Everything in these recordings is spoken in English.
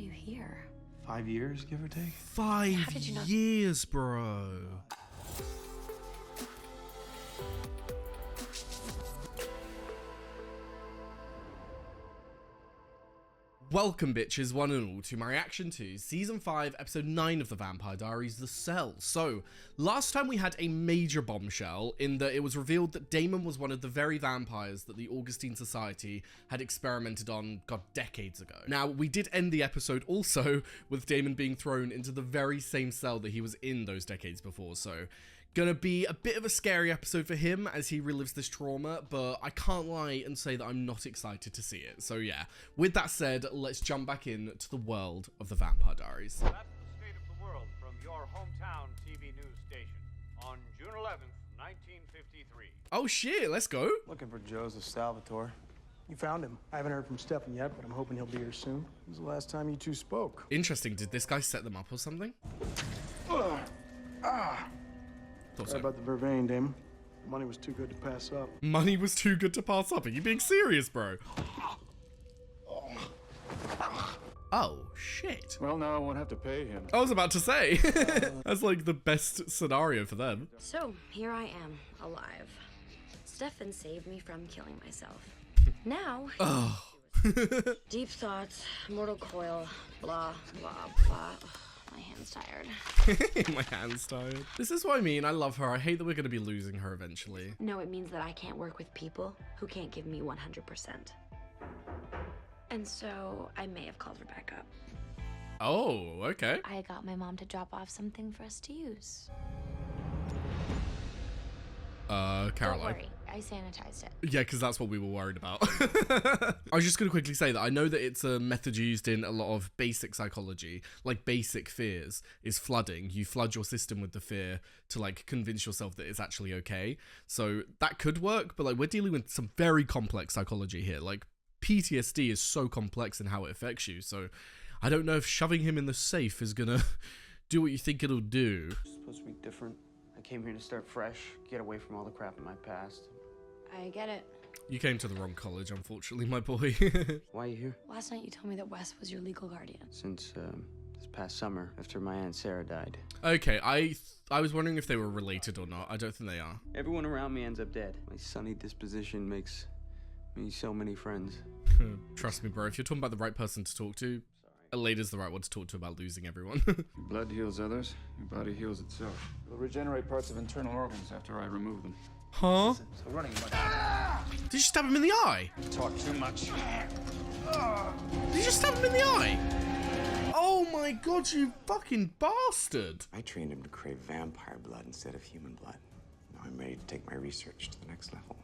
you here? 5 years, give or take? 5 years, bro. Welcome, bitches, one and all, to my reaction to Season 5, Episode 9 of the Vampire Diaries, The Cell. So, last time we had a major bombshell in that it was revealed that Damon was one of the very vampires that the Augustine Society had experimented on, God, decades ago. Now, we did end the episode also with Damon being thrown into the very same cell that he was in those decades before, so gonna be a bit of a scary episode for him as he relives this trauma, but I can't lie and say that I'm not excited to see it. So yeah, with that said, let's jump back into the world of the Vampire Diaries. That's the state of the world from your hometown TV news station on June 11th, 1953. Oh shit, let's go. Looking for Joseph Salvatore. You found him. I haven't heard from Stefan yet, but I'm hoping he'll be here soon. When was the last time you two spoke? Interesting, did this guy set them up or something? Sorry about the vervain, Damon. Money was too good to pass up. Money was too good to pass up. Are you being serious, bro? Oh, shit. Well, now I won't have to pay him. I was about to say. That's like the best scenario for them. So, here I am, alive. Stefan saved me from killing myself. Now, Oh. deep thoughts, mortal coil, blah, blah, blah. Ugh, my hand's tired. My hand's tired. This is what I mean. I love her. I hate that we're going to be losing her eventually. No, it means that I can't work with people who can't give me 100%. And so, I may have called her back up. Oh, okay. I got my mom to drop off something for us to use. Caroline. Don't worry, I sanitized it. Yeah, because that's what we were worried about. I was just going to quickly say that I know that it's a method used in a lot of basic psychology, like basic fears, is flooding. You flood your system with the fear to like convince yourself that it's actually okay. So that could work, but like we're dealing with some very complex psychology here. Like PTSD is so complex in how it affects you. So I don't know if shoving him in the safe is going to do what you think it'll do. It's supposed to be different. I came here to start fresh, get away from all the crap in my past. I get it. You came to the wrong college, unfortunately, my boy. Why are you here? Last night you told me that Wes was your legal guardian. Since this past summer, after my Aunt Sarah died. Okay, I was wondering if they were related or not. I don't think they are. Everyone around me ends up dead. My sunny disposition makes me so many friends. Trust me, bro, if you're talking about the right person to talk to, Elena's the right one to talk to about losing everyone. Your blood heals others, your body heals itself. It'll regenerate parts of internal organs after I remove them. Huh? So running much. Did you stab him in the eye? Talk too much. Did you just stab him in the eye? Oh my god, you fucking bastard! I trained him to crave vampire blood instead of human blood. Now I'm ready to take my research to the next level.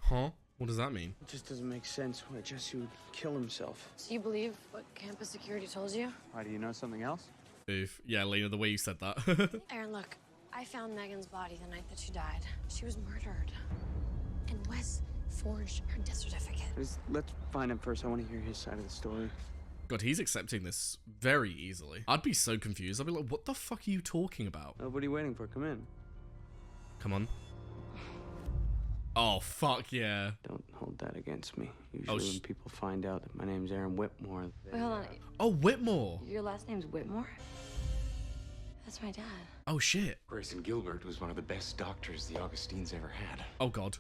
Huh? What does that mean? It just doesn't make sense why Jesse would kill himself. So you believe what campus security told you? Why, do you know something else? Oof. Yeah, Elena, the way you said that. Aaron, look. I found Megan's body the night that she died. She was murdered. And Wes forged her death certificate. Let's find him first. I want to hear his side of the story. God, he's accepting this very easily. I'd be so confused. I'd be like, what the fuck are you talking about? What are you waiting for? Come in. Come on. Oh, fuck yeah. Don't hold that against me. Usually when people find out that my name's Aaron Whitmore, Wait, hold on. Oh, Whitmore. Your last name's Whitmore? That's my dad. Oh, shit. Grayson Gilbert was one of the best doctors the Augustines ever had. Oh, God.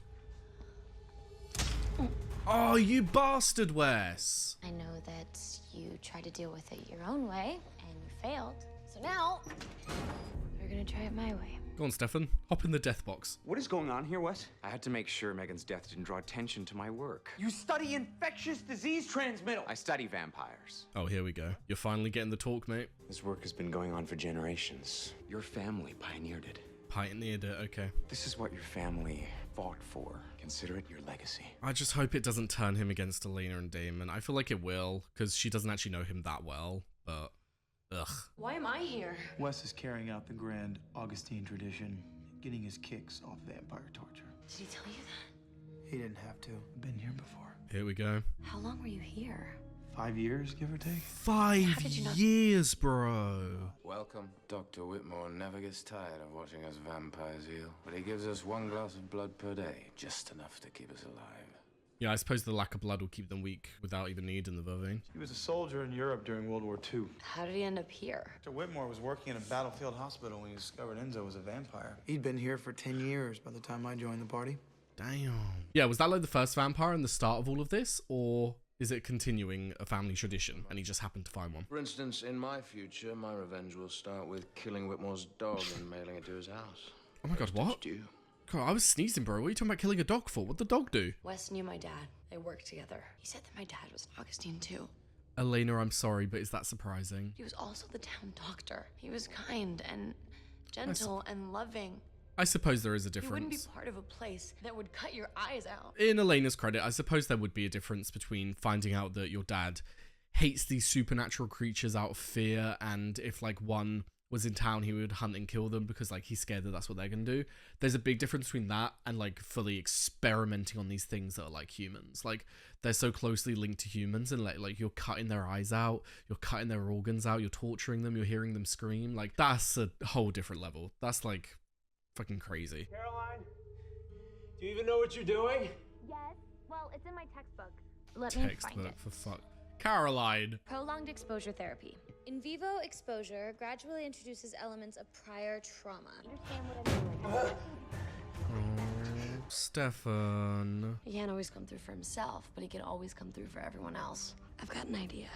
Oh, you bastard, Wes. I know that you tried to deal with it your own way, and you failed. So now, we're gonna try it my way. Go on, Stefan. Hop in the death box. What is going on here, Wes? I had to make sure Megan's death didn't draw attention to my work. You study infectious disease transmittal. I study vampires. Oh, here we go. You're finally getting the talk, mate. This work has been going on for generations. Your family pioneered it. Pioneered it, okay. This is what your family fought for. Consider it your legacy. I just hope it doesn't turn him against Elena and Damon. I feel like it will, because she doesn't actually know him that well, but ugh. Why am I here? Wes is carrying out the grand Augustine tradition, getting his kicks off vampire torture. Did he tell you that? He didn't have to. I've been here before. Here we go. How long were you here? 5 years, give or take. 5 did you not- years, bro. Welcome. Dr. Whitmore never gets tired of watching us vampires heal, but he gives us 1 glass of blood per day, just enough to keep us alive. Yeah, I suppose the lack of blood will keep them weak without even needing the vervain. He was a soldier in Europe during World War II. How did he end up here? Dr. Whitmore was working in a battlefield hospital when he discovered Enzo was a vampire. He'd been here for 10 years by the time I joined the party. Damn. Yeah, was that like the first vampire and the start of all of this? Or is it continuing a family tradition and he just happened to find one? For instance, in my future, my revenge will start with killing Whitmore's dog and mailing it to his house. Oh my god, what? You. God, I was sneezing, bro. What are you talking about killing a dog for? What'd the dog do? Wes knew my dad. They worked together. He said that my dad was an Augustine too. Elena, I'm sorry, but is that surprising? He was also the town doctor. He was kind and gentle and loving. I suppose there is a difference. You wouldn't be part of a place that would cut your eyes out. In Elena's credit, I suppose there would be a difference between finding out that your dad hates these supernatural creatures out of fear, and if like one was in town, he would hunt and kill them because like he's scared that that's what they're gonna do. There's a big difference between that and like fully experimenting on these things that are like humans. Like they're so closely linked to humans, and like you're cutting their eyes out, you're cutting their organs out, you're torturing them, you're hearing them scream. Like that's a whole different level. That's like fucking crazy. Caroline, do you even know what you're doing? Yes. Well, it's in my textbook. Let me find Textbook, it. for fuck. Caroline. Prolonged exposure therapy. In vivo exposure gradually introduces elements of prior trauma. Understand what I mean? Oh, Stefan. He can't always come through for himself, but he can always come through for everyone else. I've got an idea.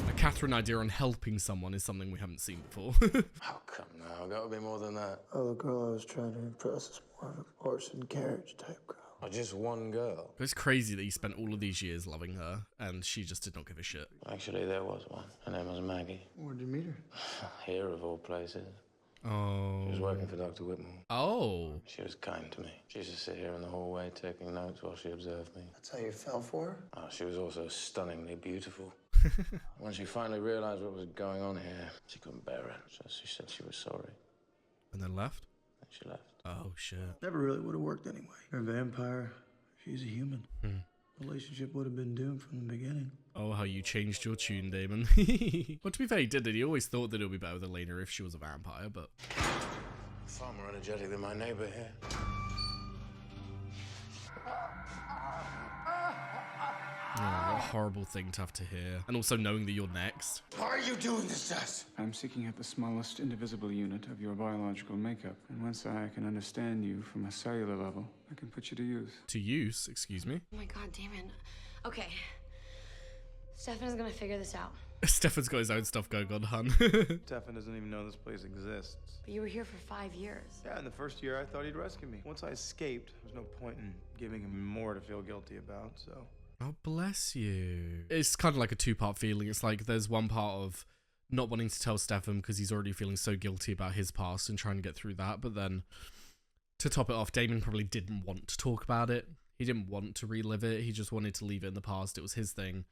A Catherine idea on helping someone is something we haven't seen before. How come now? Got to be more than that. Oh, the girl I was trying to impress is more of a horse and carriage type girl. Oh, just one girl. It's crazy that you spent all of these years loving her and she just did not give a shit. Actually, there was one. Her name was Maggie. Where'd you meet her? Here, of all places. Oh. She was working for Dr. Whitmore. Oh. She was kind to me. She used to sit here in the hallway taking notes while she observed me. That's how you fell for her? Oh, she was also stunningly beautiful. When she finally realized what was going on here, she couldn't bear it. So she said she was sorry. And then left? And she left. Oh, shit. Never really would have worked anyway. You're a vampire. She's a human. Relationship would have been doomed from the beginning. Oh, how you changed your tune, Damon. Well, to be fair, he did it. He always thought that it would be better with Elena if she was a vampire, but... Far more energetic than my neighbor here. Oh, what a horrible thing to have to hear. And also knowing that you're next. Why are you doing this to us? I'm seeking out the smallest indivisible unit of your biological makeup. And once I can understand you from a cellular level, I can put you to use. To use? Excuse me? Oh my god, Damon. Okay. Stefan is gonna figure this out. Stefan's got his own stuff going on, hun. Stefan doesn't even know this place exists. But you were here for 5 years. Yeah, in the first year I thought he'd rescue me. Once I escaped, there's no point in giving him more to feel guilty about, so... Oh, bless you. It's kind of like a two-part feeling. It's like there's one part of not wanting to tell Stefan because he's already feeling so guilty about his past and trying to get through that. But then to top it off, Damon probably didn't want to talk about it. He didn't want to relive it. He just wanted to leave it in the past. It was his thing.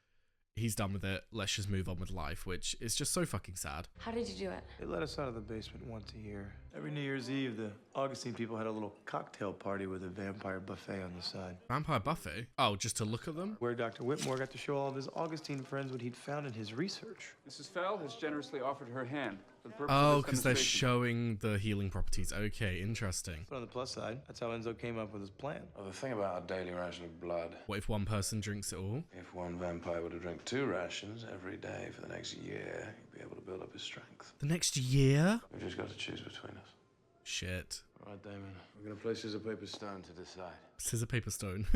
He's done with it. Let's just move on with life, which is just so fucking sad. How did you do it? They let us out of the basement once a year. Every New Year's Eve, the Augustine people had a little cocktail party with a vampire buffet on the side. Vampire buffet? Oh, just to look at them? Where Dr. Whitmore got to show all of his Augustine friends what he'd found in his research. Mrs. Fell has generously offered her hand for the purpose Oh, of this because they're demonstration. showing the healing properties. Okay, interesting. But on the plus side, that's how Enzo came up with his plan. Well, the thing about a daily ration of blood, What if one person drinks it all? if one vampire were to drink 2 rations every day for the next year, he'd be able to build up his strength. The next year? We've just got to choose between us. Shit. All right, Damon. We're going to play scissor, paper, stone to decide. Scissor, paper, stone.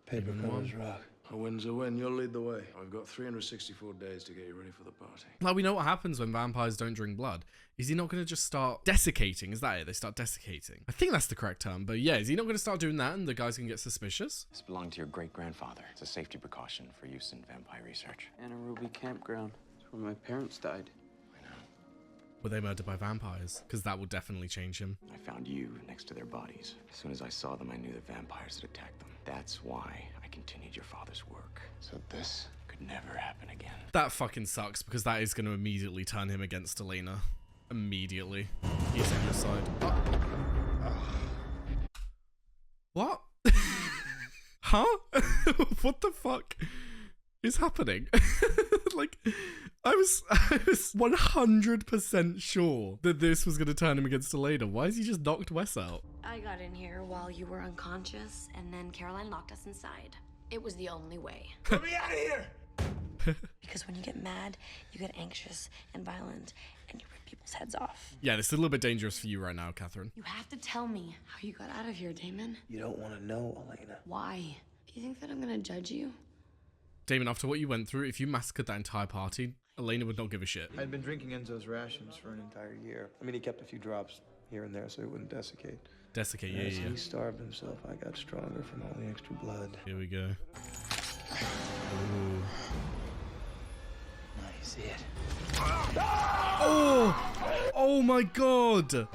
Paper, Even covers one. rock. A win's a win. You'll lead the way. We've got 364 days to get you ready for the party. Like, we know what happens when vampires don't drink blood. Is he not going to just start desiccating? Is that it? They start desiccating. I think that's the correct term, but yeah, is he not going to start doing that and the guys can get suspicious? This belonged to your great-grandfather. It's a safety precaution for use in vampire research. Anna Ruby Campground. It's where my parents died. I know. Were they murdered by vampires? Because that will definitely change him. I found you next to their bodies. As soon as I saw them, I knew the vampires had attacked them. That's why I continued your father's work. So this could never happen again. That fucking sucks because that is going to immediately turn him against Elena. Immediately. He's on your side. What? Huh? What the fuck? is happening? Like, I was 100% sure that this was going to turn him against Elena. Why has he just knocked Wes out? I got in here while you were unconscious, and then Caroline locked us inside. It was the only way. Get me out of here! Because when you get mad, you get anxious and violent, and you rip people's heads off. Yeah, this is a little bit dangerous for you right now, Catherine. You have to tell me how you got out of here, Damon. You don't want to know, Elena. Why? Do you think that I'm gonna judge you? Damon, after what you went through, if you massacred that entire party, Elena would not give a shit. I'd been drinking Enzo's rations for an entire year. I mean, he kept a few drops here and there so he wouldn't dessicate. Desiccate, As yeah. he starved himself, I got stronger from all the extra blood. Here we go. Ooh. Now you see it. Oh! Oh my god!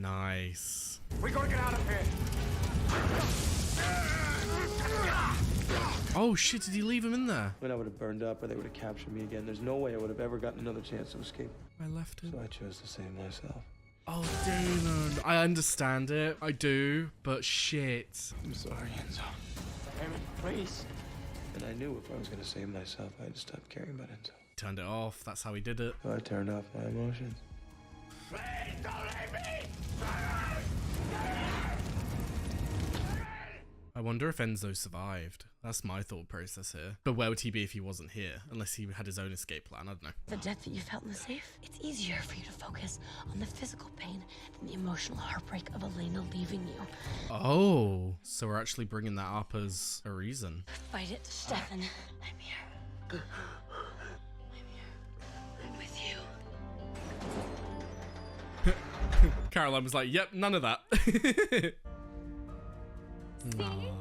Nice. We gotta get out of here. Oh shit, did he leave him in there? When I would have burned up or they would have captured me again, there's no way I would have ever gotten another chance to escape. I left him. So I chose to save myself. Oh, Damon. I understand it. I do. But shit. I'm sorry, Enzo. Damon, please. And I knew if I was going to save myself, I had to stop caring about Enzo. Turned it off. That's how he did it. So I turned off my emotions. Please don't leave me. I wonder if Enzo survived. That's my thought process here. But where would he be if he wasn't here? Unless he had his own escape plan. I don't know. The death that you felt in the safe, it's easier for you to focus on the physical pain than the emotional heartbreak of Elena leaving you. Oh, so we're actually bringing that up as a reason. Fight it, Stefan. I'm here. I'm here. I'm with you. Caroline was like, yep, none of that. Aww.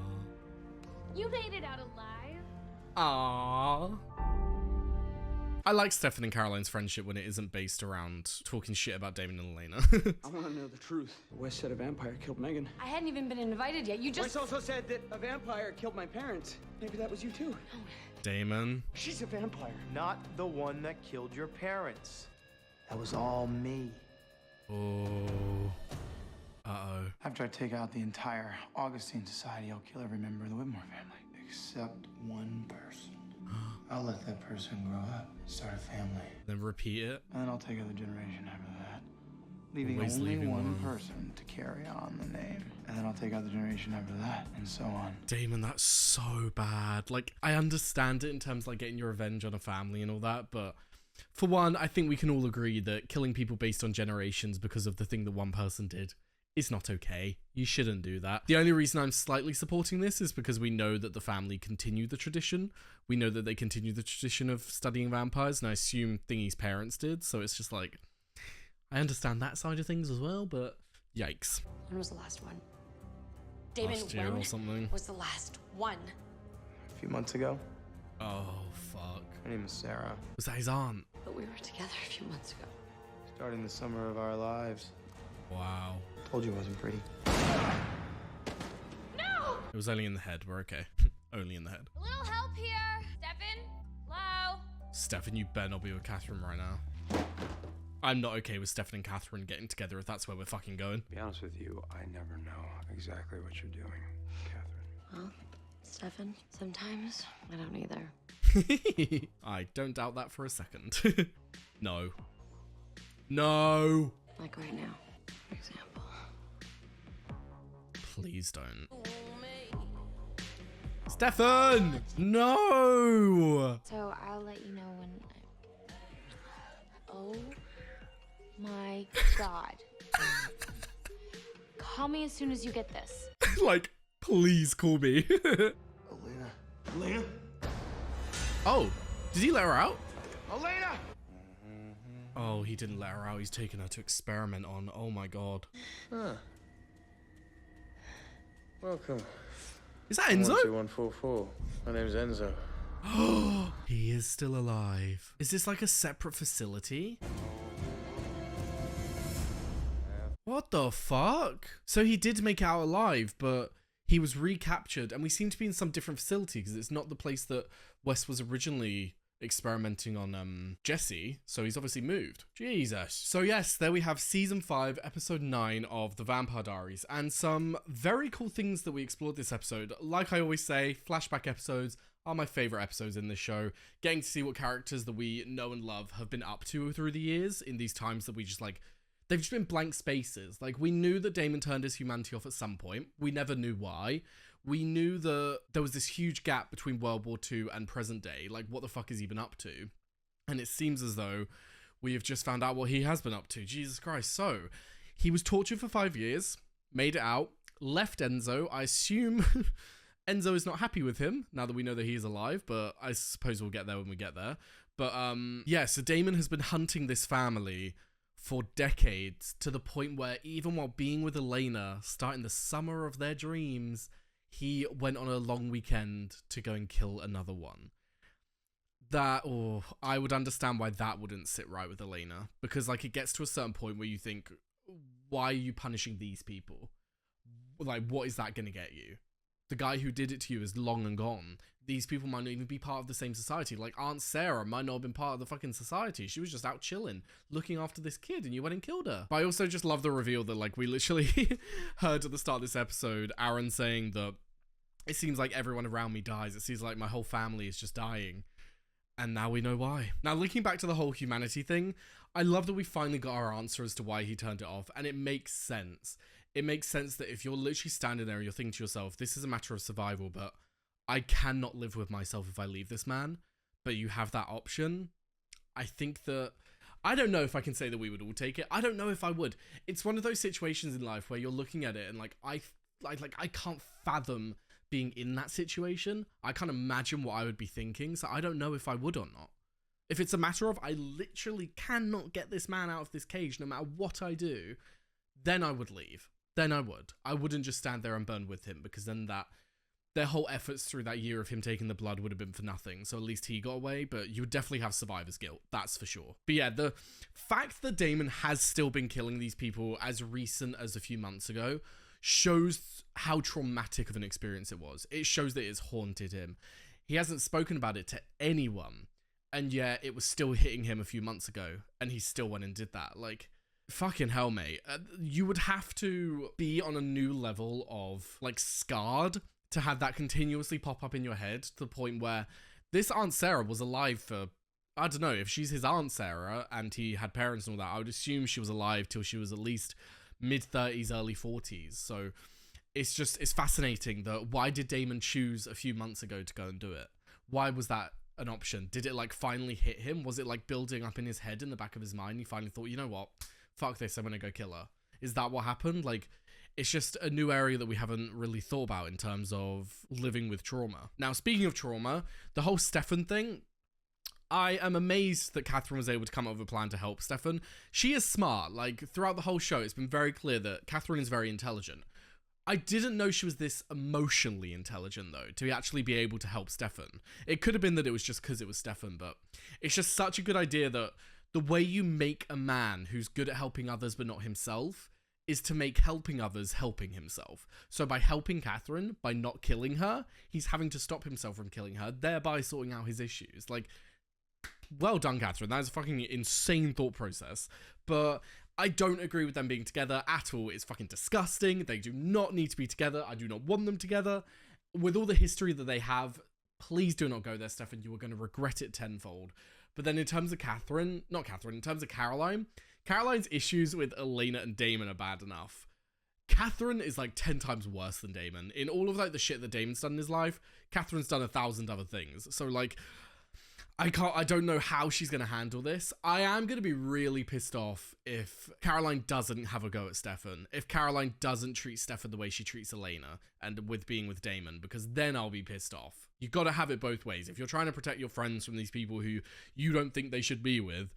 You made it out alive. Aww. I like Stefan and Caroline's friendship when it isn't based around talking shit about Damon and Elena. I want to know the truth. Wes said a vampire killed Megan. I hadn't even been invited yet. You just... Wes also said that a vampire killed my parents. Maybe that was you too. Damon. She's a vampire. Not the one that killed your parents. That was all me. Oh. Uh-oh. After I take out the entire Augustine society, I'll kill every member of the Whitmore family. Except one person. I'll let that person grow up, start a family. Then repeat it. And then I'll take out the generation after that. Leaving Always only leaving one one. person to carry on the name. And then I'll take out the generation after that, and so on. Damon, that's so bad. Like, I understand it in terms of like getting your revenge on a family and all that, but for one, I think we can all agree that killing people based on generations because of the thing that one person did is not okay. You shouldn't do that. The only reason I'm slightly supporting this is because we know that the family continued the tradition. We know that they continued the tradition of studying vampires, and I assume Thingy's parents did, so it's just like, I understand that side of things as well, but yikes. When was the last one? Damon, Last year when or something. was the last one? A few months ago. Oh, fuck. Her name is Sarah. Was that his aunt? But we were together a few months ago. Starting the summer of our lives. Wow. Told you it wasn't pretty. No! It was only in the head. We're okay. Only in the head. A little help here. Stefan? Hello? Stefan, you better not be with Catherine right now. I'm not okay with Stefan and Catherine getting together if that's where we're fucking going. To be honest with you, I never know exactly what you're doing, Catherine. Well, Stefan, sometimes I don't either. I don't doubt that for a second. No. No! Like right now, for example. Please don't. Stefan! No! So I'll let you know when Oh my god. Call me as soon as you get this. Like, please call me. Elena. Elena? Oh, did he let her out? Elena! Oh, he didn't let her out. He's taken her to experiment on. Oh my god. Huh. Welcome. Is that Enzo? 12144. My name's Enzo. He is still alive. Is this like a separate facility? What the fuck? So he did make it out alive, but he was recaptured, and we seem to be in some different facility because it's not the place that Wes was originally experimenting on Jesse, so he's obviously moved. Jesus. So yes, there we have season 5, episode 9 of the Vampire Diaries, and some very cool things that we explored this episode. Like I always say, flashback episodes are my favorite episodes in this show. Getting to see what characters that we know and love have been up to through the years in these times that we just like, they've just been blank spaces. Like, we knew that Damon turned his humanity off at some point. We never knew why. We knew that there was this huge gap between World War II and present day. Like, what the fuck has he been up to? And it seems as though we have just found out what he has been up to. Jesus Christ. So, he was tortured for 5 years, made it out, left Enzo. I assume Enzo is not happy with him, now that we know that he is alive, but I suppose we'll get there when we get there. But, yeah, so Damon has been hunting this family for decades, to the point where even while being with Elena, starting the summer of their dreams, he went on a long weekend to go and kill another one. That, oh, I would understand why that wouldn't sit right with Elena. Because, like, it gets to a certain point where you think, why are you punishing these people? Like, what is that going to get you? The guy who did it to you is long and gone. These people might not even be part of the same society. Like, Aunt Sarah might not have been part of the fucking society. She was just out chilling, looking after this kid, and you went and killed her. But I also just love the reveal that, like, we literally heard at the start of this episode, Aaron saying that it seems like everyone around me dies. It seems like my whole family is just dying. And now we know why. Now, looking back to the whole humanity thing, I love that we finally got our answer as to why he turned it off, and it makes sense. It makes sense that if you're literally standing there and you're thinking to yourself, this is a matter of survival, but I cannot live with myself if I leave this man, but you have that option. I think that, I don't know if I can say that we would all take it. I don't know if I would. It's one of those situations in life where you're looking at it and like, I can't fathom being in that situation. I can't imagine what I would be thinking, so I don't know if I would or not. If it's a matter of I literally cannot get this man out of this cage no matter what I do, then I would leave. Then I would. I wouldn't just stand there and burn with him, because then their whole efforts through that year of him taking the blood would have been for nothing. So at least he got away, but you would definitely have survivor's guilt. That's for sure. But yeah, the fact that Damon has still been killing these people as recent as a few months ago shows how traumatic of an experience it was. It shows that it's haunted him. He hasn't spoken about it to anyone, and yet it was still hitting him a few months ago, and he still went and did that. Like, fucking hell, mate. You would have to be on a new level of, like, scarred to have that continuously pop up in your head, to the point where this Aunt Sarah was alive for, I don't know, if she's his Aunt Sarah and he had parents and all that, I would assume she was alive till she was at least mid-30s, early 40s. So it's fascinating that why did Damon choose a few months ago to go and do it? Why was that an option? Did it, like, finally hit him? Was it, like, building up in his head, in the back of his mind? He finally thought, you know what? Fuck this, I'm gonna go kill her. Is that what happened? Like, it's just a new area that we haven't really thought about in terms of living with trauma. Now, speaking of trauma, the whole Stefan thing, I am amazed that Catherine was able to come up with a plan to help Stefan. She is smart. Like, throughout the whole show, it's been very clear that Catherine is very intelligent. I didn't know she was this emotionally intelligent, though, to actually be able to help Stefan. It could have been that it was just because it was Stefan, but it's just such a good idea that the way you make a man who's good at helping others but not himself is to make helping others helping himself. So by helping Catherine, by not killing her, he's having to stop himself from killing her, thereby sorting out his issues. Like, well done, Catherine. That is a fucking insane thought process. But I don't agree with them being together at all. It's fucking disgusting. They do not need to be together. I do not want them together. With all the history that they have, please do not go there, Stefan. You are going to regret it tenfold. But then in terms of in terms of Caroline's issues with Elena and Damon are bad enough. Catherine is like 10 times worse than Damon. In all of like the shit that Damon's done in his life, Catherine's done 1,000 other things. So like, I don't know how she's going to handle this. I am going to be really pissed off if Caroline doesn't have a go at Stefan. If Caroline doesn't treat Stefan the way she treats Elena and with being with Damon, because then I'll be pissed off. You got to have it both ways. If you're trying to protect your friends from these people who you don't think they should be with,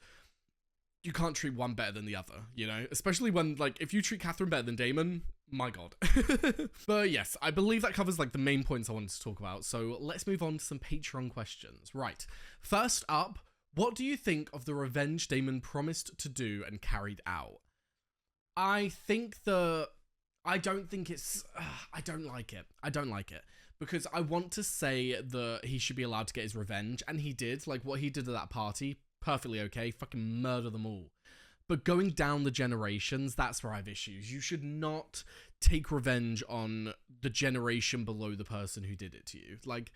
you can't treat one better than the other, you know? Especially when, like, if you treat Catherine better than Damon, my God. But yes, I believe that covers, like, the main points I wanted to talk about. So let's move on to some Patreon questions. Right. First up, what do you think of the revenge Damon promised to do and carried out? I think that I don't think it's... I don't like it. I don't like it. Because I want to say that he should be allowed to get his revenge, and he did. Like, what he did at that party, perfectly okay. Fucking murder them all. But going down the generations, that's where I have issues. You should not take revenge on the generation below the person who did it to you. Like,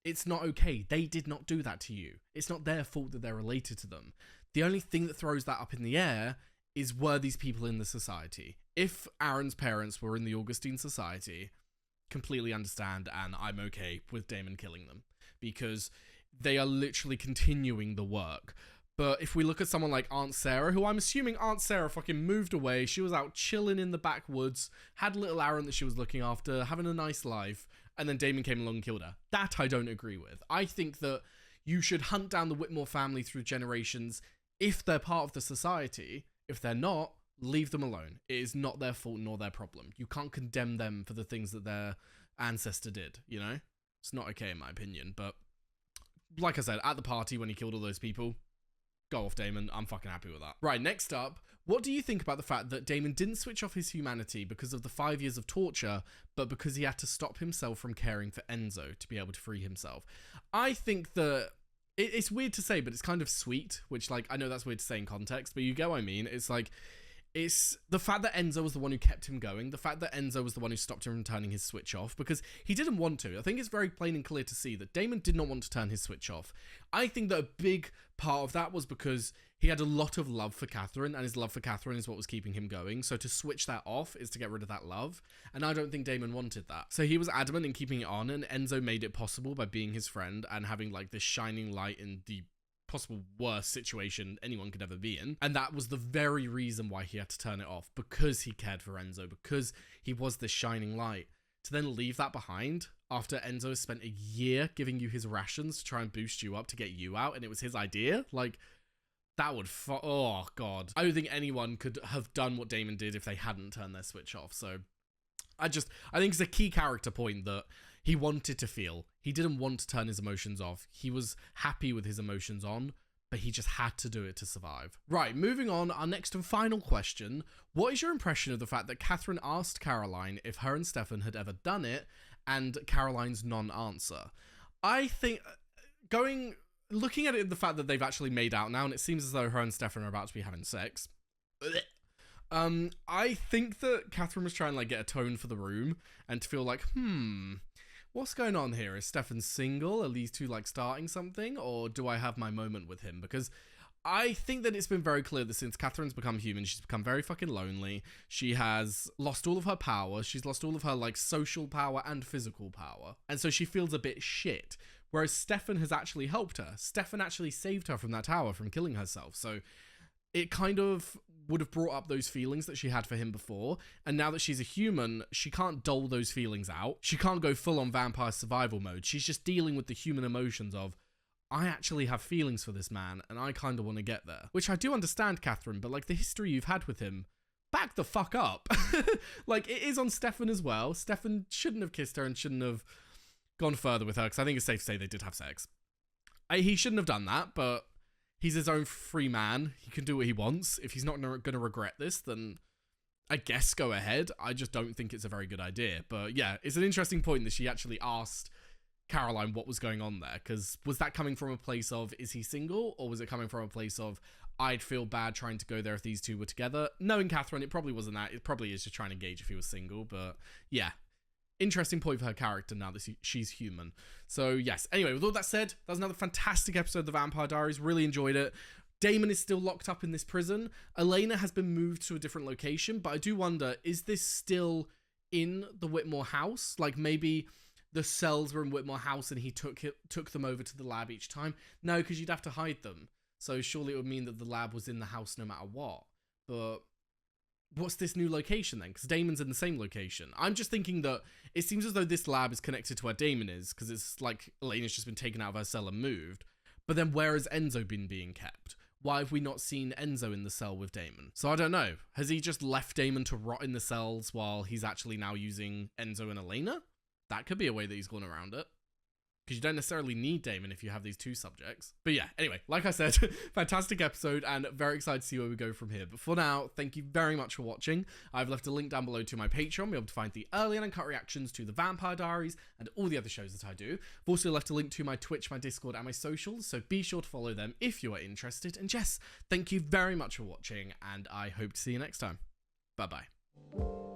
it's not okay. They did not do that to you. It's not their fault that they're related to them. The only thing that throws that up in the air is, were these people in the society? If Aaron's parents were in the Augustine society, completely understand, and I'm okay with Damon killing them, because they are literally continuing the work. But if we look at someone like Aunt Sarah, who I'm assuming Aunt Sarah fucking moved away, she was out chilling in the backwoods, had little Aaron that she was looking after, having a nice life, and then Damon came along and killed her. That I don't agree with. I think that you should hunt down the Whitmore family through generations if they're part of the society. If they're not, leave them alone. It is not their fault nor their problem. You can't condemn them for the things that their ancestor did, you know? It's not okay in my opinion, but like I said, at the party when he killed all those people, go off, Damon. I'm fucking happy with that. Right, next up, what do you think about the fact that Damon didn't switch off his humanity because of the 5 years of torture, but because he had to stop himself from caring for Enzo to be able to free himself? I think that it's weird to say, but it's kind of sweet, which, like, I know that's weird to say in context, but you get what I mean. It's like, it's the fact that Enzo was the one who kept him going, the fact that Enzo was the one who stopped him from turning his switch off, because he didn't want to. I think it's very plain and clear to see that Damon did not want to turn his switch off. I think that a big part of that was because he had a lot of love for Catherine, and his love for Catherine is what was keeping him going. So to switch that off is to get rid of that love, and I don't think Damon wanted that. So he was adamant in keeping it on, and Enzo made it possible by being his friend and having like this shining light in the possible worst situation anyone could ever be in. And that was the very reason why he had to turn it off, because he cared for Enzo, because he was this shining light. To then leave that behind after Enzo has spent a year giving you his rations to try and boost you up to get you out, and it was his idea, like, that would oh god. I don't think anyone could have done what Damon did if they hadn't turned their switch off. So I think it's a key character point that he wanted to feel. He didn't want to turn his emotions off. He was happy with his emotions on, but he just had to do it to survive. Right, moving on, our next and final question. What is your impression of the fact that Catherine asked Caroline if her and Stefan had ever done it, and Caroline's non-answer? I think, looking at it, the fact that they've actually made out now, and it seems as though her and Stefan are about to be having sex, I think that Catherine was trying to, like, get a tone for the room, and to feel like, what's going on here? Is Stefan single? Are these two, like, starting something? Or do I have my moment with him? Because I think that it's been very clear that since Catherine's become human, she's become very fucking lonely. She has lost all of her power. She's lost all of her, like, social power and physical power. And so she feels a bit shit. Whereas Stefan has actually helped her. Stefan actually saved her from that tower, from killing herself. So it kind of would have brought up those feelings that she had for him before, and now that she's a human, she can't dole those feelings out. She can't go full-on vampire survival mode. She's just dealing with the human emotions of, I actually have feelings for this man, and I kind of want to get there. Which I do understand, Catherine, but, like, the history you've had with him, back the fuck up. Like, it is on Stefan as well. Stefan shouldn't have kissed her and shouldn't have gone further with her, because I think it's safe to say they did have sex. He shouldn't have done that, but he's his own free man. He can do what he wants. If he's not going to regret this, then I guess go ahead. I just don't think it's a very good idea. But yeah, it's an interesting point that she actually asked Caroline what was going on there. Because was that coming from a place of, is he single? Or was it coming from a place of, I'd feel bad trying to go there if these two were together? Knowing Catherine, it probably wasn't that. It probably is just trying to gauge if he was single. But yeah, interesting point for her character now that she's human. So yes, anyway, with all that said, that was another fantastic episode of the Vampire Diaries. Really enjoyed it. Damon is still locked up in this prison. Elena has been moved to a different location, but I do wonder, is this still in the Whitmore house? Like, maybe the cells were in Whitmore house and he took them over to the lab each time? No, because you'd have to hide them. So surely it would mean that the lab was in the house no matter what. But what's this new location then? Because Damon's in the same location. I'm just thinking that it seems as though this lab is connected to where Damon is, because it's like Elena's just been taken out of her cell and moved. But then where has Enzo been being kept? Why have we not seen Enzo in the cell with Damon? So I don't know. Has he just left Damon to rot in the cells while he's actually now using Enzo and Elena? That could be a way that he's gone around it. because you don't necessarily need Damon if you have these two subjects. But yeah, anyway, like I said, fantastic episode and very excited to see where we go from here. But for now, thank you very much for watching. I've left a link down below to my Patreon. You'll be able to find the early and uncut reactions to the Vampire Diaries and all the other shows that I do. I've also left a link to my Twitch, my Discord, and my socials, so be sure to follow them if you are interested. And yes, thank you very much for watching, and I hope to see you next time. Bye-bye.